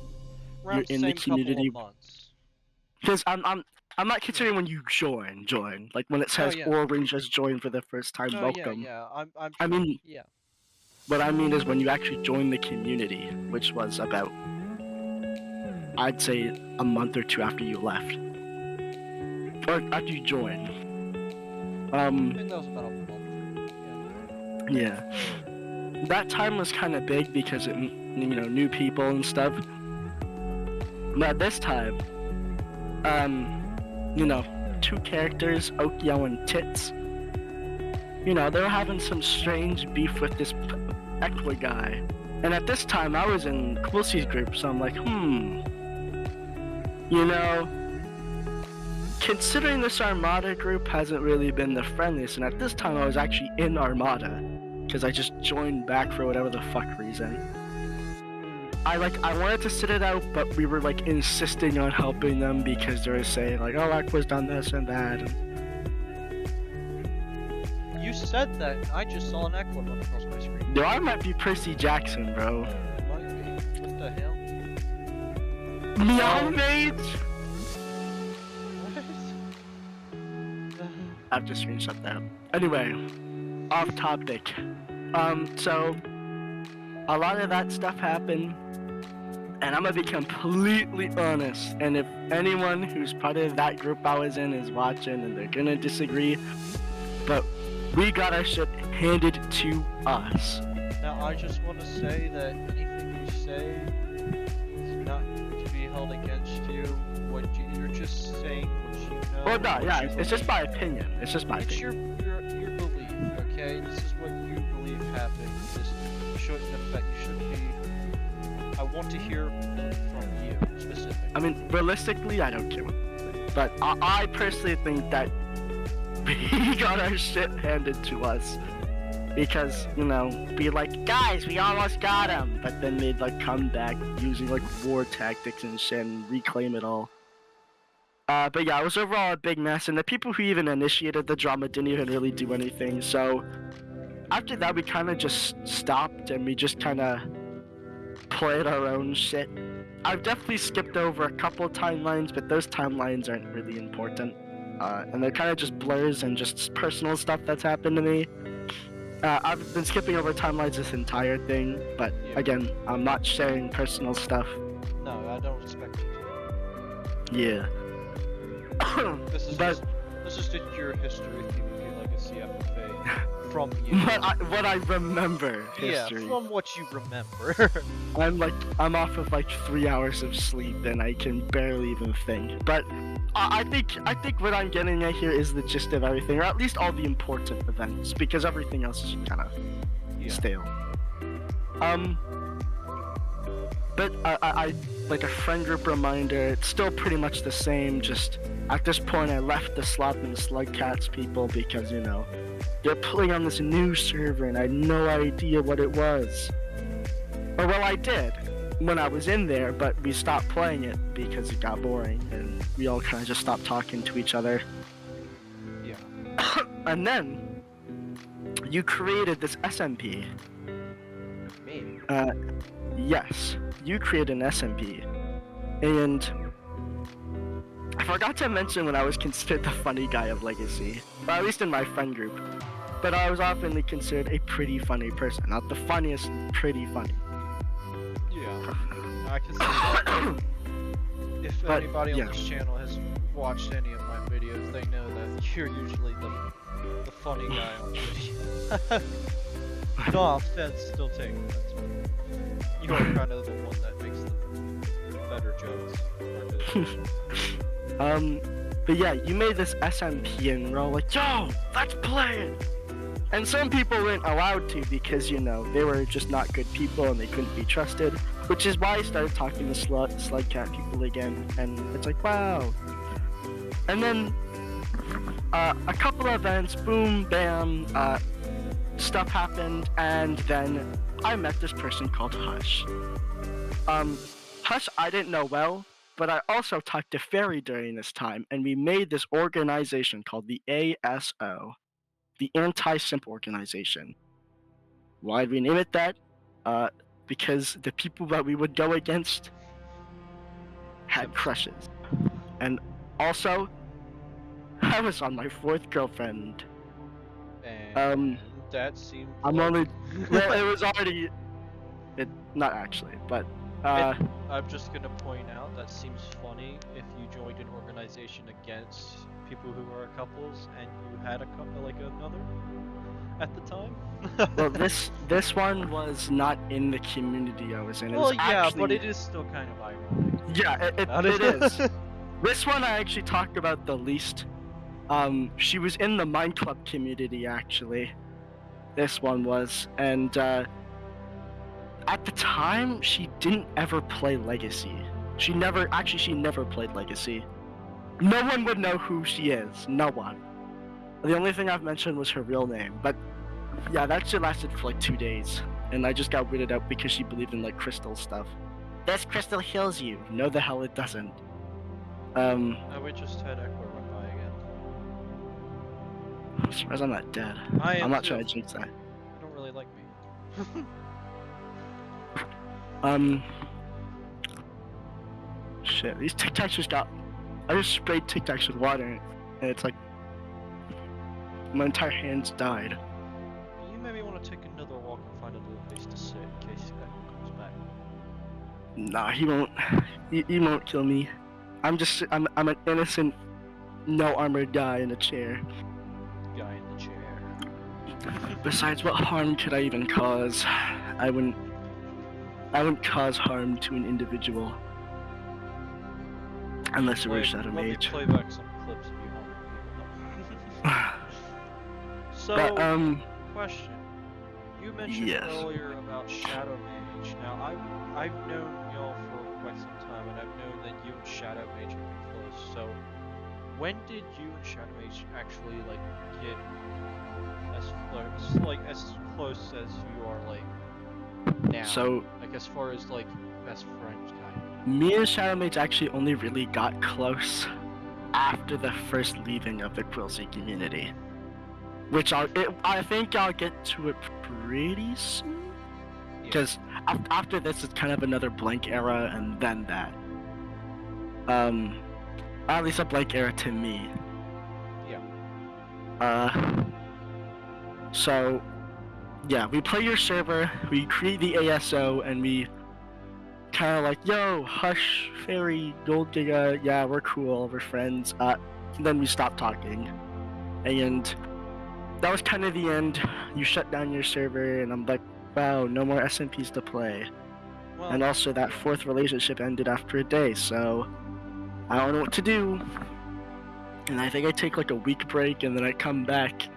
Around the in the same couple community of months. because I'm not considering when you join like when it Oh says yeah. orange just joined for the first time, Oh yeah, welcome. yeah. I'm I mean, yeah. what I mean is when you actually join the community, which was about, I'd say, a month or two after you left, or after you joined. I think that was about a month or Yeah, that time was kind of big because it, new people and stuff. But this time, two characters, Okio and Tits. They were having some strange beef with this Equa guy. And at this time, I was in Quilly's group, so I'm like, considering this Armada group hasn't really been the friendliest, and at this time I was actually in Armada, because I just joined back for whatever the fuck reason. I wanted to sit it out, but we were like insisting on helping them because they were saying like, oh, Equa's done this and that. You said that. I just saw an Equa run across my screen. No, I might be Percy Jackson, bro. It might be. What the hell? Meow Mage? What? I've just screenshot that. Anyway, off topic. So a lot of that stuff happened, and I'm gonna be completely honest. And if anyone who's part of that group I was in is watching, and they're gonna disagree, but we got our shit handed to us. Now I just want to say that anything you say is not to be held against you. You're just saying what you know. Well, no, yeah, it's just my opinion. It's just my opinion. Your belief, okay? This is what you believe happened. This shouldn't affect. You shouldn't be. I want to hear from you specifically. I mean, realistically, I don't care what you think, but I personally think that we got our shit handed to us because, be like, guys, we almost got him, but then they'd like come back using like war tactics and shit and reclaim it all. But yeah, it was overall a big mess, and the people who even initiated the drama didn't even really do anything. So after that, we kind of just stopped and we just kind of played our own shit. I've definitely skipped over a couple timelines, but those timelines aren't really important. And they're kind of just blurs and just personal stuff that's happened to me. I've been skipping over timelines this entire thing, but again, I'm not sharing personal stuff. No, I don't expect you to. Yeah. This is just your history of PvP Legacy FFA from you. what I remember history. Yeah, from what you remember. I'm off of like 3 hours of sleep and I can barely even think. But I think what I'm getting at here is the gist of everything, or at least all the important events, because everything else is kind of stale. But I like a friend group reminder, it's still pretty much the same, just at this point I left the Sloth and Slug Cats people because, they're pulling on this new server and I had no idea what it was. Or well, I did when I was in there, but we stopped playing it because it got boring and we all kind of just stopped talking to each other. Yeah. And then you created this SMP. Me? Yes, you created an SMP. And I forgot to mention when I was considered the funny guy of Legacy, or at least in my friend group. But I was often considered a pretty funny person. Not the funniest, pretty funny. Yeah, I can see that. If anybody on this channel has watched any of my videos, they know that you're usually the funny guy on the video. No offense, still take offense, but you are kind of the one that makes the better jokes. But yeah, you made this SMP and we're all like, yo, let's play it! And some people weren't allowed to because, they were just not good people and they couldn't be trusted, which is why I started talking to Slug Cat people again, and it's like, wow. And then, a couple of events, boom, bam, stuff happened, and then I met this person called Hush. Hush I didn't know well, but I also talked to Fairy during this time, and we made this organization called the ASO, the Anti-Simp Organization. Why'd we name it that? Because the people that we would go against had Tempest. crushes. And also, I was on my 4th girlfriend. And that seemed I'm like... only... Well, it was already... Not actually, but... I'm just gonna point out that seems funny if you joined an organization against people who are couples and you had a couple, like another at the time. Well, this one was not in the community I was in. It Well, was yeah, actually... but it is still kind of ironic. Yeah, it is. This one I actually talked about the least. She was in the Mind Club community, actually. This one was, and at the time, she didn't ever play Legacy. She never played Legacy. No one would know who she is. No one. The only thing I've mentioned was her real name, but yeah, that shit lasted for like 2 days, and I just got weirded out because she believed in like crystal stuff. This crystal heals you. No, the hell it doesn't. Oh, we just had Echo run by again. I'm surprised I'm not dead. I'm not trying to jinx that. You don't really like me. Shit, these Tic Tacs just got... I just sprayed Tic Tacs with water, and it's like... My entire hand's died. You maybe want to take another walk and find a little place to sit in case Echo comes back. Nah, he won't. He won't kill me. I'm an innocent, no armored guy in a chair. Guy in the chair. Besides, what harm could I even cause? I wouldn't cause harm to an individual. Unless it were Shadow Mage. Let me play back some clips of you harming people. So, But, question. You mentioned yes. earlier about Shadow Mage. Now, I've known y'all for quite some time, and I've known that you and Shadow Mage have been close. So, when did you and Shadow Mage actually like get as close as you are like now? So, like as far as like best friends kind of. me and Shadow Mage actually only really got close after the first leaving of the Quilly community. Which I think I'll get to it pretty soon. Because after this, it's kind of another blank era, and then that. At least a blank era to me. Yeah. So, yeah, we play your server, we create the ASO, and we kind of like, yo, Hush, Fairy, Goldgiga, yeah, we're cool, we're friends. Then we stop talking. And that was kind of the end. You shut down your server, and I'm like, wow, no more SMPs to play. Well, And also that 4th relationship ended after a day, so I don't know what to do. And I think I take like a week break, and then I come back,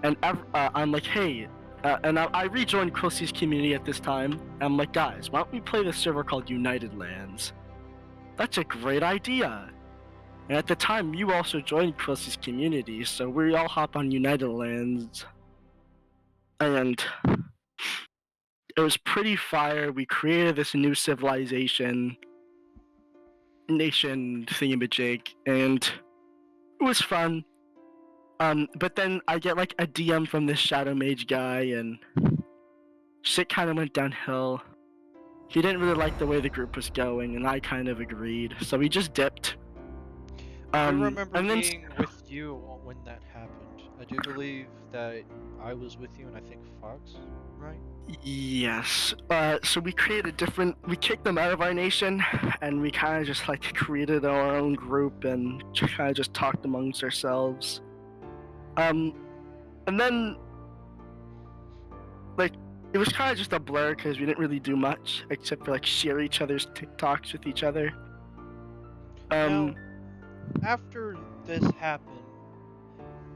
and I'm like, hey, and I rejoined Quilly's community at this time, and I'm like, guys, why don't we play this server called United Lands? That's a great idea. And at the time, you also joined Quilly's community, so we all hop on United Lands, and it was pretty fire. We created this new civilization, nation thingamajig, and it was fun. But then I get like a DM from this Shadow Mage guy, and shit kind of went downhill. He didn't really like the way the group was going, and I kind of agreed, so we just dipped. I remember being with you when that happened. I do believe that I was with you, and I think Fox, right? Yes. So we kicked them out of our nation, and we kind of just like created our own group and kind of just talked amongst ourselves. And then, like, it was kind of just a blur because we didn't really do much except for like share each other's TikToks with each other. Now, after this happened,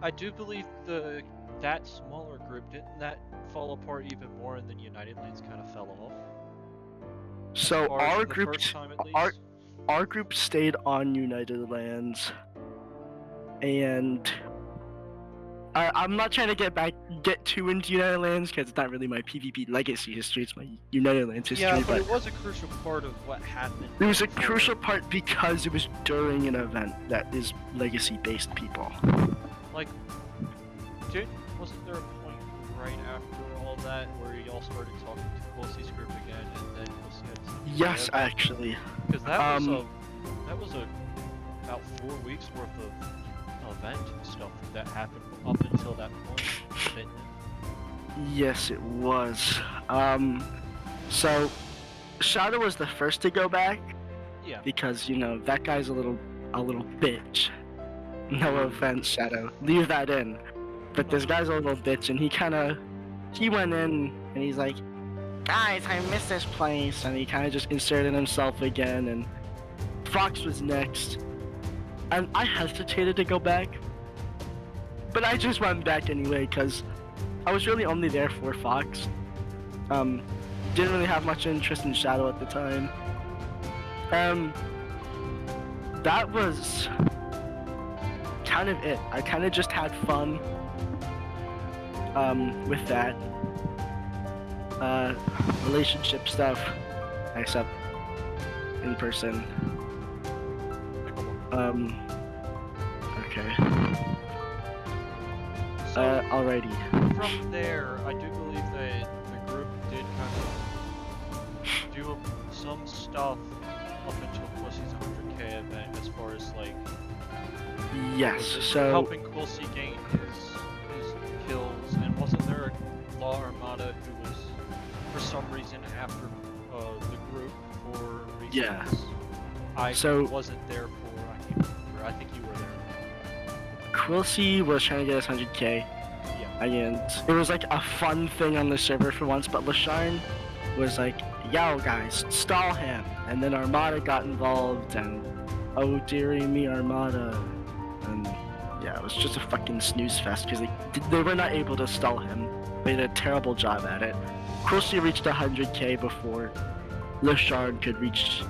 I do believe that smaller group, didn't that fall apart even more, and then United Lands kind of fell off? So our group, first time at least? our group stayed on United Lands, and I'm not trying to get too into United Lands because it's not really my PvP legacy history, it's my United Lands history. Yeah, but it was a crucial part of what happened. It was a crucial part because it was during an event that is legacy-based people. Like, wasn't there a point right after all that, where y'all started talking to Quilly's group again, and then Quilly had something to Yes, say about it? actually. Because that was about 4 weeks worth of event stuff that happened up until that point, didn't it? Yes, it was. So Shadow was the first to go back Yeah. because that guy's a little bitch. No offense, Shadow. Leave that in. But this guy's a little bitch, and he went in and he's like, guys, I miss this place, and he kind of just inserted himself again. And Fox was next, and I hesitated to go back, but I just went back anyway because I was really only there for Fox. Didn't really have much interest in Shadow at the time. That was kind of it. I kind of just had fun with that relationship stuff, except in person. Okay. So, alrighty. from there, I do believe that the group did kind of do some stuff up until Quilly's 100k event, as far as like Yes. So helping Quilly gain his kills, and wasn't there a Law Armada who was for some reason after the group for reasons Yeah. I So- wasn't there for? I can't remember. I think you were there. Quilly was trying to get us 100k. Yeah. And it was like a fun thing on the server for once, but Lasharn was like, yo guys, stall him. And then Armada got involved, and oh dearie me, Armada. And yeah, it was just a fucking snooze fest because they were not able to stall him. They did a terrible job at it. Quilly reached 100k before Lasharn could reach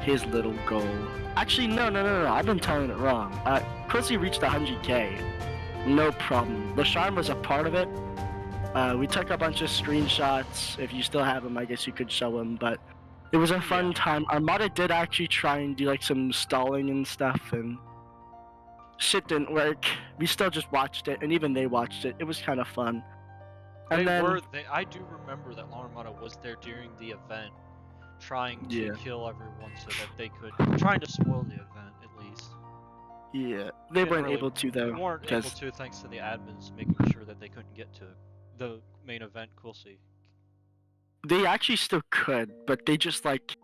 his little goal. Actually, no, I've been telling it wrong. Quilly reached 100k. No problem. Lasharn was a part of it. We took a bunch of screenshots. If you still have them, I guess you could show them. But it was a fun time. Armada did actually try and do like some stalling and stuff, and shit didn't work. We still just watched it, and even they watched it. It was kind of fun. And I do remember that Law Armada was there during the event, trying to kill everyone so that they could, trying to spoil the event at least. Yeah, they weren't able to though. They weren't able to, thanks to the admins making sure that they couldn't get to the main event, Quilly. They actually still could, but they just like,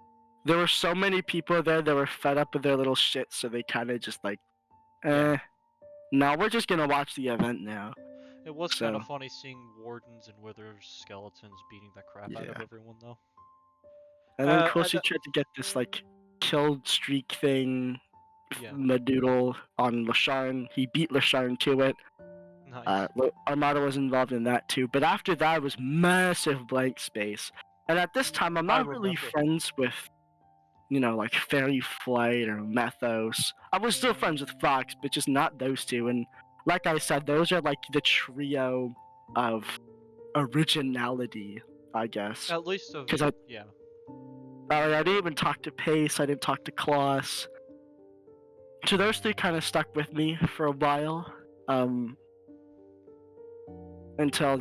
there were so many people there that were fed up with their little shit, so they kind of just like, no, we're just gonna watch the event now. It was kind of funny seeing Wardens and Withers skeletons beating the crap out of everyone though. And then Quilly tried to get this like kill streak thing, Madoodle on Lasharn. He beat Lasharn to it. Nice. Armada was involved in that too, but after that was massive blank space. And at this time, I'm not really friends with, like Fairy Flight or Methos. I was still friends with Fox, but just not those two. And like I said, those are like the trio of originality, I guess. At least of I didn't even talk to Pace. I didn't talk to Kloss. So those three kind of stuck with me for a while. Until,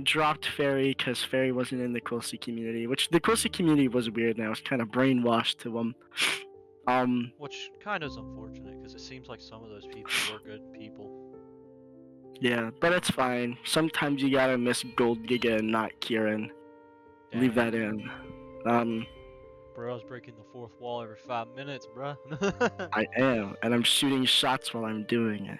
dropped Fairy because Fairy wasn't in the Quilly community, which the Quilly community was weird and I was kind of brainwashed to them. Which kind of is unfortunate because it seems like some of those people were good people. Yeah, but it's fine. Sometimes you gotta miss Goldgiga and not Kieran. Damn. Leave that in. Bro, I was breaking the fourth wall every 5 minutes, bro. I am, and I'm shooting shots while I'm doing it.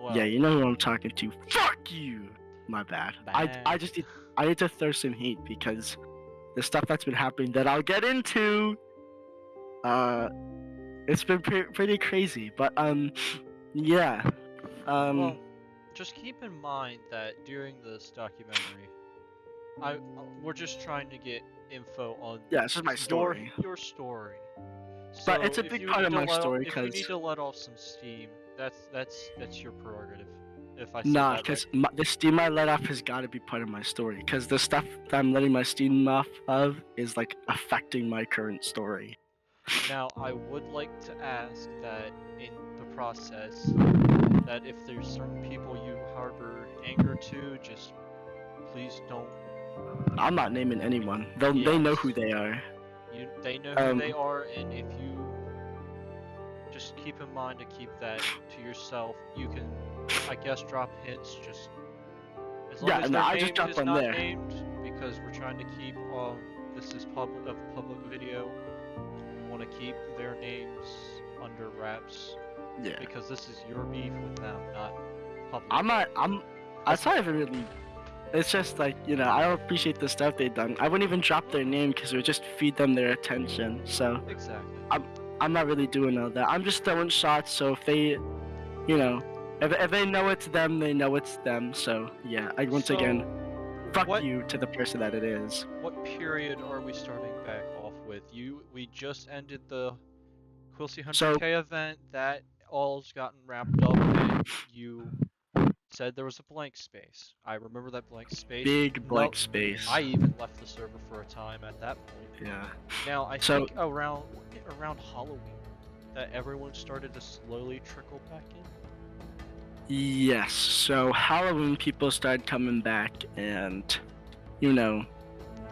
Well, yeah, you know who I'm talking to. Fuck you! My bad. I need to throw some heat because the stuff that's been happening that I'll get into, it's been pretty crazy. But yeah. Well, just keep in mind that during this documentary, we're just trying to get info on this is my story. Your story. But it's a big part of my story because if you need to let off some steam, that's your prerogative. If I because the steam I let off has got to be part of my story. Because the stuff that I'm letting my steam off of is like affecting my current story. Now, I would like to ask that in the process, that if there's certain people you harbor anger to, just please don't. I'm not naming anyone. They know Yes. who they are. They know who they are, and if you just keep in mind to keep that to yourself, you can, I guess, drop hints just as long as their I name just dropped is one not there. named, because we're trying to keep this is public video. We want to keep their names under wraps. Yeah. Because this is your beef with them, not public. It's not even really. It's just like, I don't appreciate the stuff they've done. I wouldn't even drop their name because it would just feed them their attention. So Exactly. I'm not really doing all that. I'm just throwing shots. So if they, if they know it's them, they know it's them. So yeah, once again, fuck you to the person that it is. What period are we starting back off with? We just ended the Quilly 100K event. That all's gotten wrapped up, and you said there was a blank space. I remember that blank space. Big blank space. I even left the server for a time at that point. Yeah. Now I think around Halloween that everyone started to slowly trickle back in. Yes. So Halloween people started coming back, and it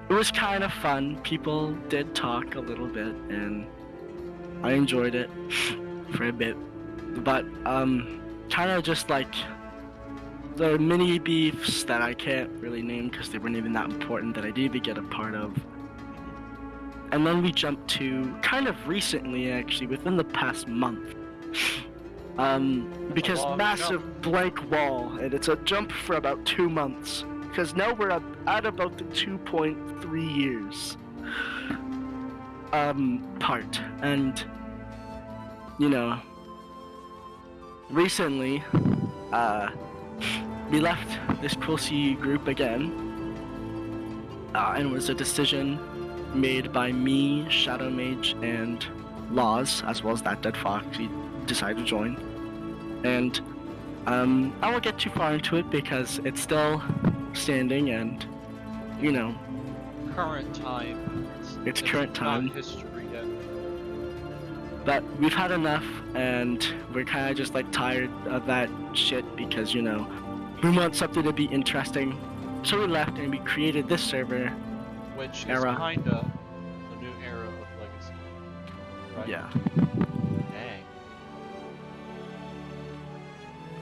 was kind of fun. People did talk a little bit, and I enjoyed it for a bit. But kind of just like the mini beefs that I can't really name because they weren't even that important that I did even get a part of. And then we jumped to kind of recently, actually, within the past month. Because massive blank wall, and it's a jump for about 2 months. Because now we're at about the 2.3 years part. And, recently, we left this Quilly group again, and it was a decision made by me, Shadow Mage, and Laws, as well as that dead fox. He decided to join, and I won't get too far into it because it's still standing, and current time. It's current time. Not history yet. But we've had enough, and we're kind of just like tired of that shit because we want something to be interesting. So we left and we created this server. Which is kinda the new era of Legacy. Right? Yeah.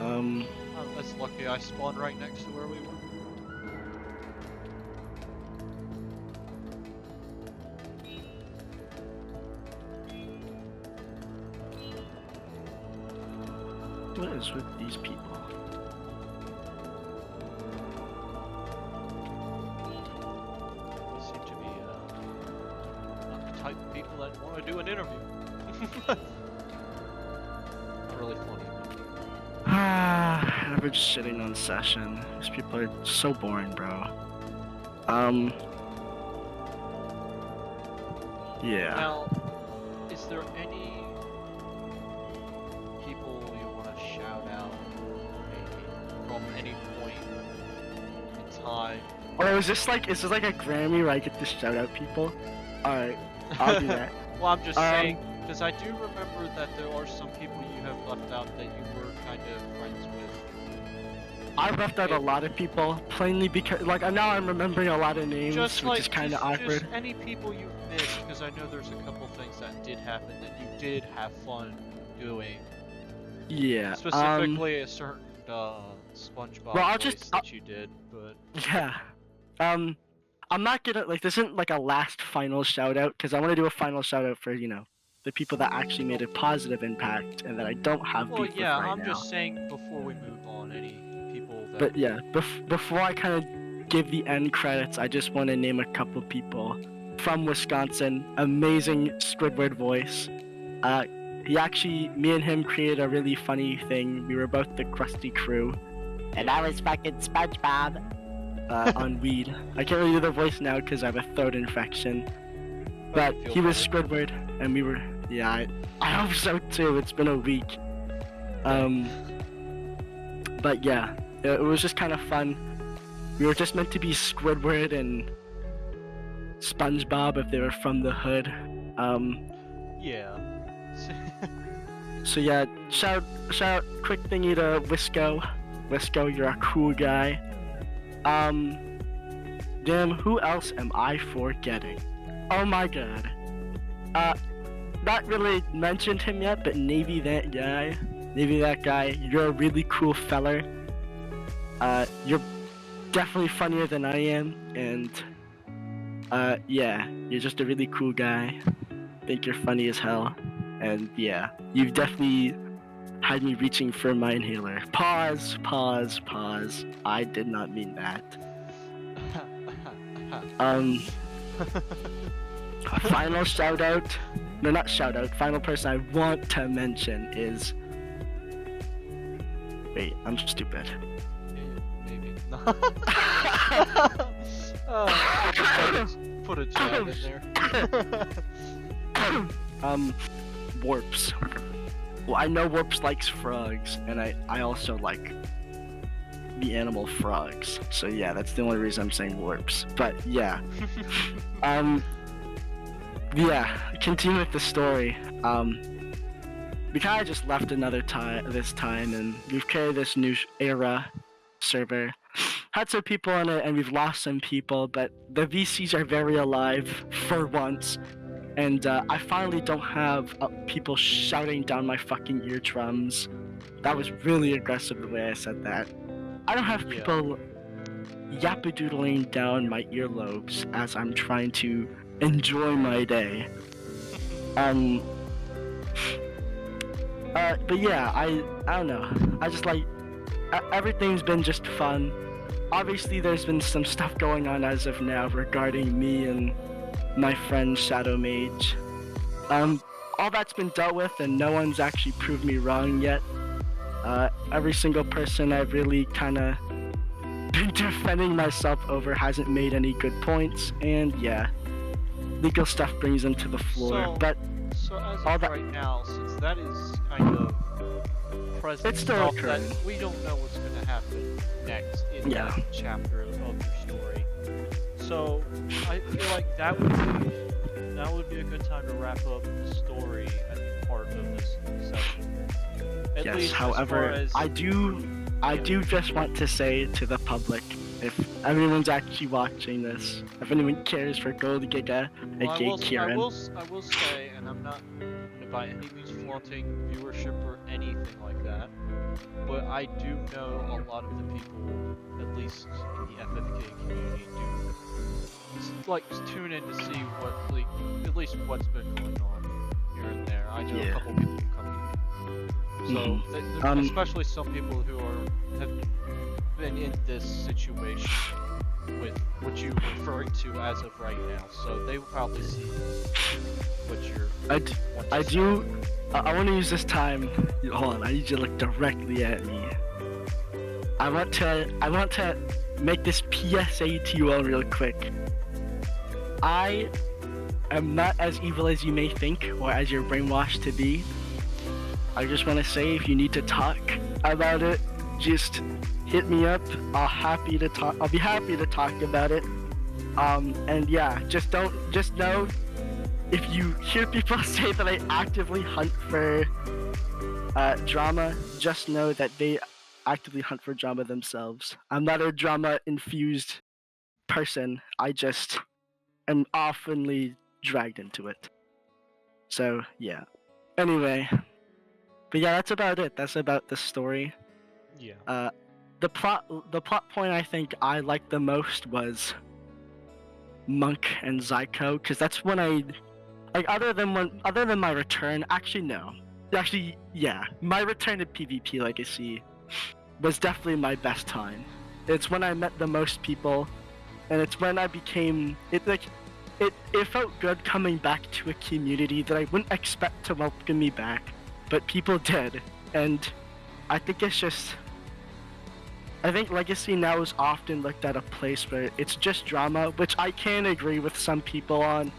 Dang. Oh, that's lucky I spawned right next to where we were. What is with these people? They seem to be not the type of people that want to do an interview. Not really funny. We're just shitting on session. These people are so boring, bro. Yeah. Now, is there any people you want to shout out, maybe, from any point in time? Or is this like a Grammy where I get to shout out people? Alright, I'll do that. Well, I'm just saying, because I do remember that there are some people you have left out that you were kind of friends with. I've left out a lot of people, plainly because, now I'm remembering a lot of names, which is kind of awkward. Just any people you've missed, because I know there's a couple things that did happen that you did have fun doing. Yeah. Specifically a certain SpongeBob voice that you did, but... Yeah. I'm not gonna, this isn't a last final shout out, because I want to do a final shout out for, the people that actually made a positive impact and that I don't have beef with right now. I'm just saying before we move on, any people that... But yeah, before I kind of give the end credits, I just want to name a couple people from Wisconsin. Amazing Squidward voice. Me and him created a really funny thing. We were both the Krusty Crew, and I was fucking SpongeBob on weed. I can't really do the voice now because I have a throat infection. But he was Squidward, and we were... Yeah, I hope so too. It's been a week. But yeah, it was just kind of fun. We were just meant to be Squidward and SpongeBob if they were from the hood. Yeah. So yeah, shout quick thingy to Wisco. Wisco, you're a cool guy. Damn, who else am I forgetting? Oh my god. Not really mentioned him yet, but Navy that guy. You're a really cool feller. You're definitely funnier than I am, and yeah, you're just a really cool guy. Think you're funny as hell, and yeah, you've definitely had me reaching for my inhaler. Pause. I did not mean that. Final shout out. No, not shout out. Final person I want to mention is. Wait, I'm stupid. Maybe. Put a jab in there. Warps. Well, I know Warps likes frogs, and I also like the animal frogs. So yeah, that's the only reason I'm saying Warps. But yeah. Yeah, continue with the story. We kind of just left this time, and we've carried this new era server. Had some people on it, and we've lost some people, but the VCs are very alive for once. And I finally don't have people shouting down my fucking eardrums. That was really aggressive the way I said that. I don't have people yappadoodling down my earlobes as I'm trying to enjoy my day. But yeah, I don't know. I just like everything's been just fun. Obviously, there's been some stuff going on as of now regarding me and my friend Shadow Mage. All that's been dealt with, and no one's actually proved me wrong yet. Every single person I've really kind of been defending myself over hasn't made any good points, and yeah, legal stuff brings them to the floor. So as of right now, since that is kind of present it's still stuff occurring. that we don't know what's going to happen next in that chapter of your story. So I feel like that would be a good time to wrap up the story and part of this session. At least however, as far as... I do just want to say to the public, if anyone's actually watching this, if anyone cares for Goldgiga, aka Kieran. I will say, and I'm not by any means flaunting viewership or anything like that, but I do know a lot of the people, at least in the FFK community, do like tune in to see what, like, at least what's been going on here and there. I know a couple people who come in. So, especially some people who have been in this situation with what you're referring to as of right now, so they will probably see what you're. I want to use this time. Hold on, I need you to look directly at me. I want to make this PSA to you all real quick. I am not as evil as you may think, or as you're brainwashed to be. I just want to say, if you need to talk about it, just hit me up. I'll be happy to talk about it. And yeah, just know, if you hear people say that I actively hunt for drama, just know that they actively hunt for drama themselves. I'm not a drama-infused person. I just am oftenly dragged into it. So yeah. Anyway, but yeah, that's about it. That's about the story. Yeah. The plot point I think I liked the most was Monk and Ziko, because that's when I like other than my return. My return to PvP Legacy was definitely my best time. It's when I met the most people, and it's when I became it felt good coming back to a community that I wouldn't expect to welcome me back, but people did, and I think I think Legacy now is often looked at a place where it's just drama, which I can agree with some people on.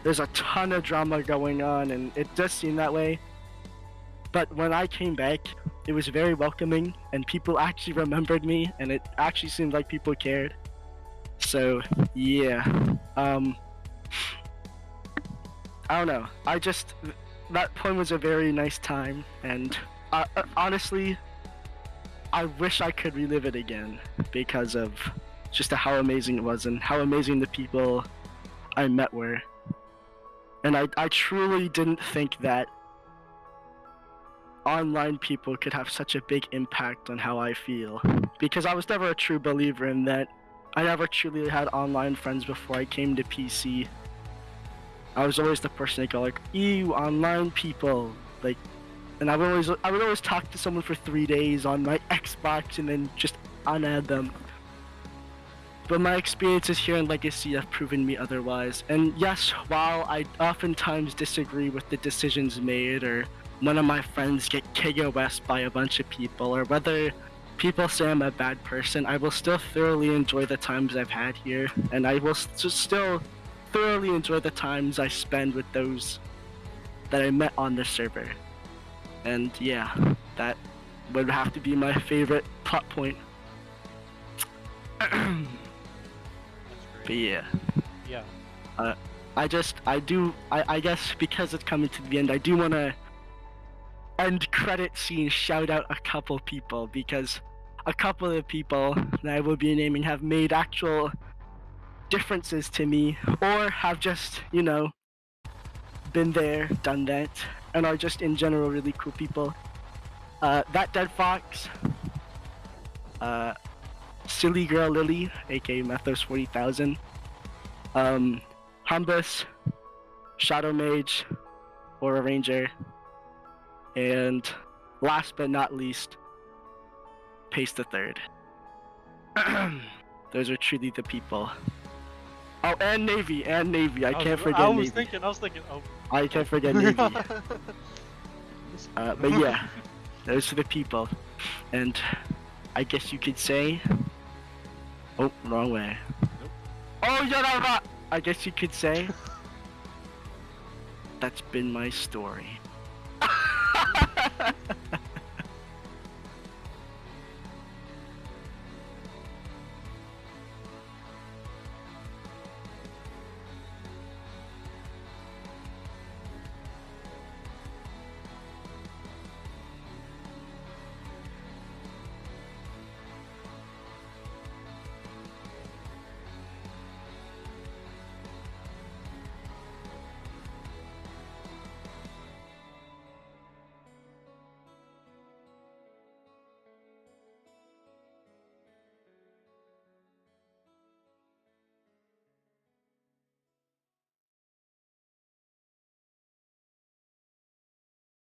There's a ton of drama going on, and it does seem that way. But when I came back, it was very welcoming, and people actually remembered me, and it actually seemed like people cared. So, yeah. I don't know. that point was a very nice time, and honestly, I wish I could relive it again because of just how amazing it was and how amazing the people I met were. And I truly didn't think that online people could have such a big impact on how I feel, because I was never a true believer in that. I never truly had online friends before I came to PC. I was always the person that go like, "Ew, online people," like, and I would always talk to someone for 3 days on my Xbox and then just unadd them. But my experiences here in Legacy have proven me otherwise. And yes, while I oftentimes disagree with the decisions made, or one of my friends get KOS by a bunch of people, or whether people say I'm a bad person, I will still thoroughly enjoy the times I've had here, and I will still thoroughly enjoy the times I spend with those that I met on the server. And yeah, that would have to be my favorite plot point. That's But great. yeah, Yeah. I guess because it's coming to the end, I do want to end credit scene shout out a couple people, because a couple of the people that I will be naming have made actual differences to me, or have just, been there, done that, and are just in general really cool people. That Dead Fox, Silly Girl Lily, aka Methos 40,000, Humbus, Shadow Mage, Aura Ranger, and last but not least, Pace the Third. Those are truly the people. Oh, and Navy. I can't forget I was Navy. thinking, oh. I can't forget Navy. But yeah, those are the people. And I guess you could say... Oh, wrong way. Nope. Oh, yeah, I guess you could say... That's been my story.